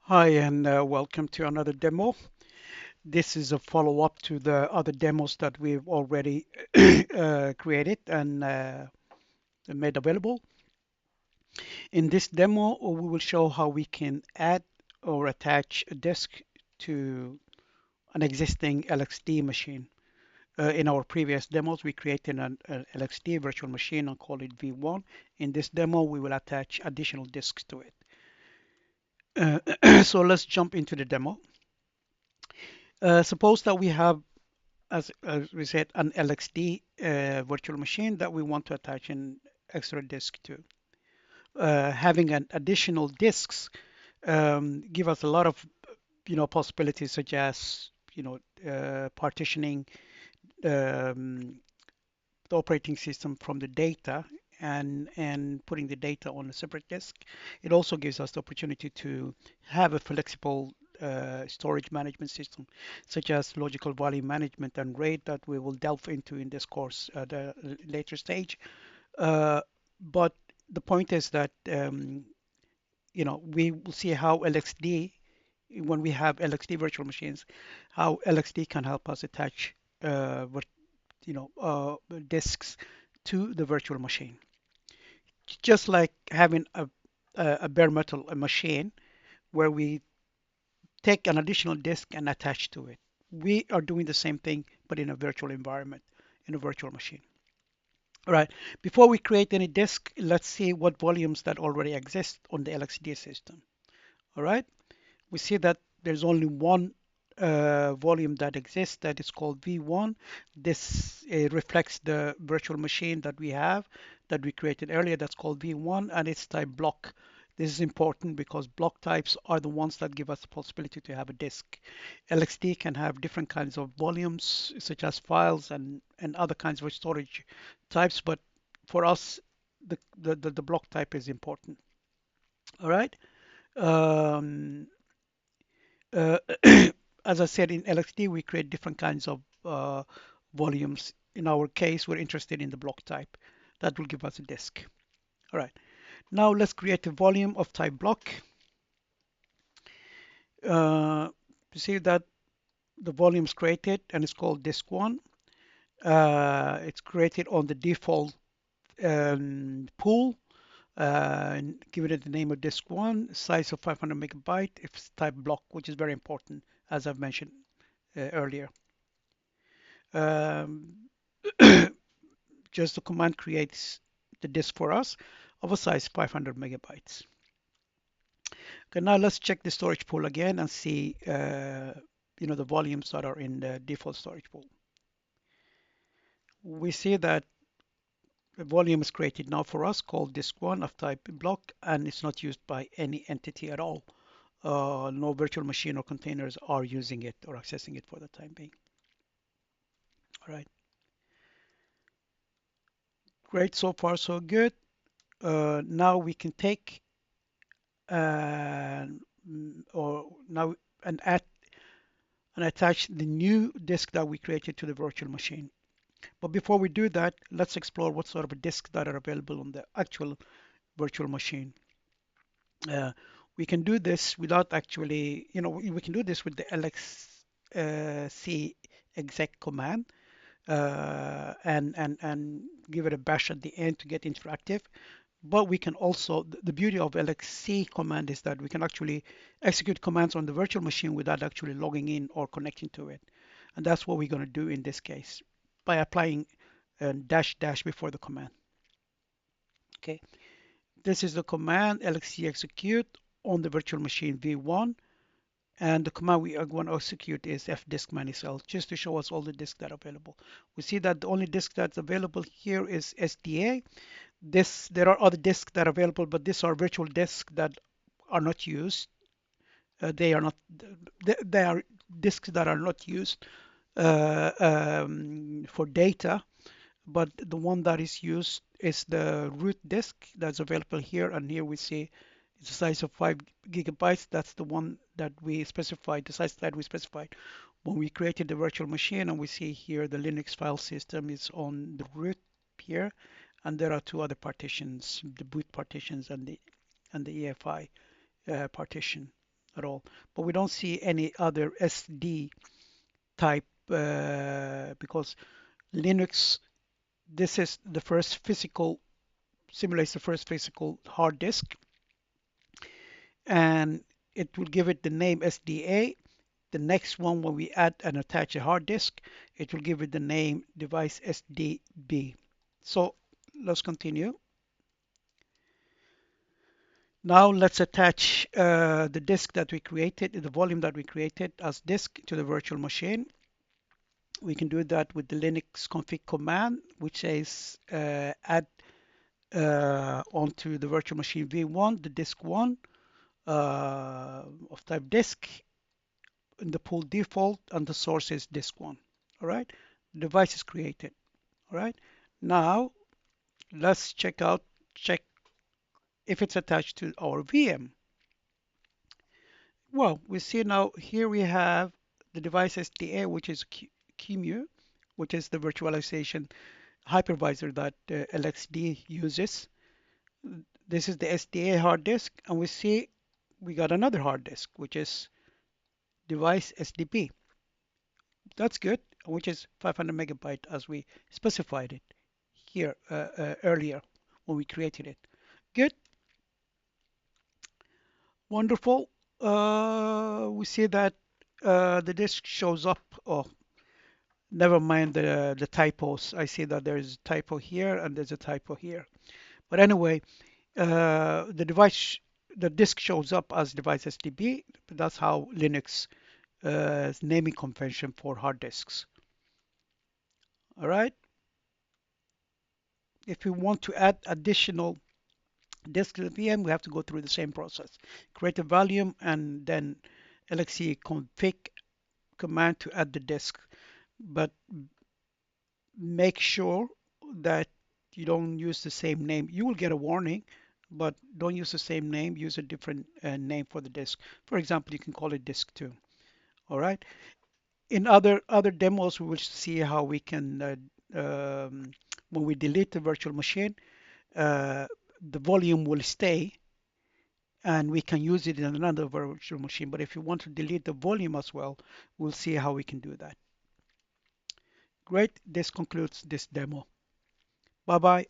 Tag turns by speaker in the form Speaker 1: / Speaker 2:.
Speaker 1: Hi, and welcome to another demo. This is a follow-up to the other demos that we've already created and made available. In this demo, we will show how we can add or attach a disk to an existing LXD machine. In our previous demos, we created an LXD virtual machine and call it V1. In this demo, we will attach additional disks to it. So let's jump into the demo. Suppose that we have as we said, an LXD virtual machine that we want to attach an extra disk to. Having an additional disks give us a lot of possibilities, such as partitioning um, the operating system from the data and putting the data on a separate disk. It also gives us the opportunity to have a flexible storage management system, such as logical volume management and RAID that we will delve into in this course at a later stage. But the point is that we will see how LXD, when we have LXD virtual machines, how LXD can help us attach disks to the virtual machine. Just like having a bare metal a machine where we take an additional disk and attach to it. We are doing the same thing, but in a virtual environment, in a virtual machine. All right. Before we create any disk, let's see what volumes that already exist on the LXD system. All right. We see that there's only one volume that exists that is called V1. This reflects the virtual machine that we have that we created earlier that's called V1 and it's type block. This is important because block types are the ones that give us the possibility to have a disk. LXD can have different kinds of volumes such as files and other kinds of storage types, but for us the block type is important. All right. Um, uh, as I said, in LXD, we create different kinds of volumes. In our case, we're interested in the block type. That will give us a disk. All right. Now let's create a volume of type block. You see that the volume is created and it's called disk one. It's created on the default pool. Give it the name of disk one, size of 500 megabyte. It's type block, which is very important, as I've mentioned earlier. Um, just the command creates the disk for us of a size 500 megabytes. Okay, now let's check the storage pool again and see the volumes that are in the default storage pool. We see that a volume is created now for us called disk1 of type block, and it's not used by any entity at all. No virtual machine or containers are using it or accessing it for the time being. All right, great, so far so good. Now we can take uh, or now and add and attach the new disk that we created to the virtual machine. But before we do that, let's explore what sort of disks that are available on the actual virtual machine. Uh, we can do this without actually, we can do this with the LXC exec command and give it a bash at the end to get interactive. But we can also, the beauty of LXC command is that we can actually execute commands on the virtual machine without actually logging in or connecting to it. And that's what we're going to do in this case by applying dash dash before the command. Okay, this is the command LXC execute on the virtual machine V1. And the command we are going to execute is fdisk -l just to show us all the disks that are available. We see that the only disk that's available here is SDA. There are other disks that are available, but these are virtual disks that are not used. They are not. They are disks that are not used for data, but the one that is used is the root disk that's available here. And here we see it's a size of 5 GB. That's the one that we specified, the size that we specified when we created the virtual machine. And we see here the Linux file system is on the root here, and there are two other partitions, the boot partitions and the EFI partition. at all. But we don't see any other SD type because Linux, this is the first physical, simulates the first physical hard disk, and it will give it the name SDA. The next one, when we add and attach a hard disk, it will give it the name device SDB. So let's continue. Now let's attach the disk that we created, the volume that we created as disk to the virtual machine. We can do that with the Linux config command, which says add onto the virtual machine v1, the disk 1 of type disk, in the pool default, and the source is disk 1. All right, the device is created. All right, now let's check if it's attached to our VM. Well, we see now here we have the device SDA, which is QEMU, which is the virtualization hypervisor that LXD uses. This is the SDA hard disk, and we see we got another hard disk, which is device SDB. That's good, which is 500 megabyte as we specified it here earlier when we created it. Good, wonderful. We see that the disk shows up. Oh, never mind the typos. I see that there's a typo here and there's a typo here. But anyway, the device, the disk shows up as device SDB. That's how Linux naming convention for hard disks. All right. If we want to add additional disk to the VM, we have to go through the same process. Create a volume and then LXC config command to add the disk. But make sure that you don't use the same name. You will get a warning, but don't use the same name. Use a different name for the disk. For example, you can call it disk 2. All right. In other demos, we will see how we can when we delete the virtual machine, uh, the volume will stay and we can use it in another virtual machine. But if you want to delete the volume as well, we'll see how we can do that. Great. This concludes this demo. Bye bye.